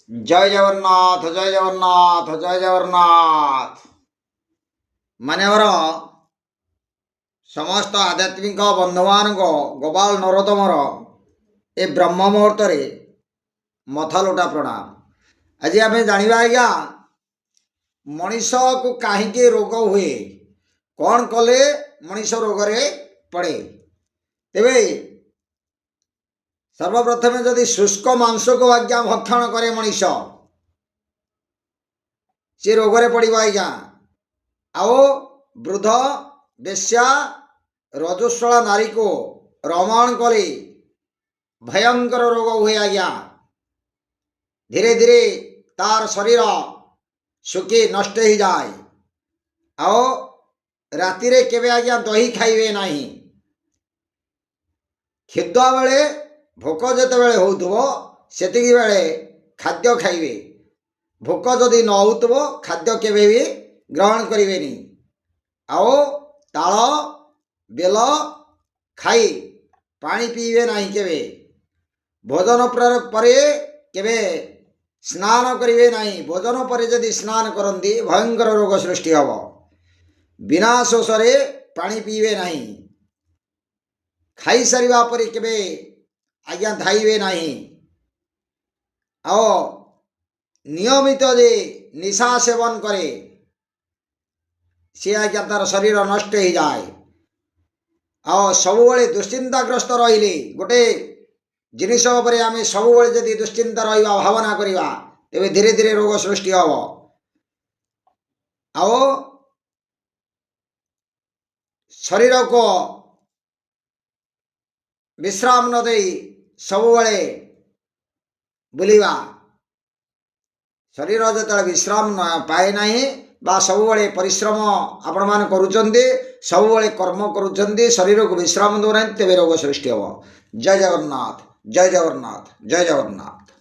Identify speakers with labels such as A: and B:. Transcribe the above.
A: जय जगन्नाथ जय जगन्नाथ जय जगन्नाथ। मान्यवर समस्त आध्यात्मिक बंधुमान गोपाल नरोत्तमर ए ब्रह्म मुहूर्त मथालोटा प्रणाम। आज आम जाना आज्ञा मनीष को कहीं रोग हुए, कौन कले मनीष रोग पड़े। तेरे सर्वप्रथम जदि शुष्क मांस को आज्ञा भक्षण करे मनीष सी रोग पड़ आज्ञा। आओ वृद्ध बेश्या रजस्वला नारी को रमण कले भयंकर रोग हुए आज्ञा। धीरे धीरे तार शरीर सुखी नष्ट हो जाए। आओ राति रे केबे आज्ञा दही खाइबे नहीं। खिदुआ बेले भोक जिते बेले होउथबो सेतिकी बेले खाद्य खाइबे। भोक जदि न होउथबो खाद्य केबे भी ग्रहण करिवेनी। आओ ताल बेल खाई पानी पीबे नहीं। केबे भोजन पर केबे स्नान करिवे नहीं। भोजन पर जदि स्नान करती भयंकर रोग सृष्टि हब। बिना शोषरे पानी पीबे नहीं। खाई सारिबा परे केबे आज्ञा धाइबे नहीं। आओ नियमित जे निशा सेवन करे सी आज्ञा तार शरीर नष्ट हो जाए। आओ सबुबले दुश्चिंताग्रस्त रहिले गोटे जिनिष उपरे आम सबुबले जदि दुश्चिंता रहिबा भावना करिबा तेबे धीरे धीरे रोग सृष्टि हब। आओ शरीर को विश्राम न दे सबुबले बुलिबा। शरीर जो विश्राम पाए नहीं बा सबुबले परिश्रम आपण मान करुचंदी, सबुबले कर्म करुचंदी, शरीर को विश्राम दौना तेबे रोग सृष्टि हब। जय जगन्नाथ जय जगन्नाथ जय जगन्नाथ।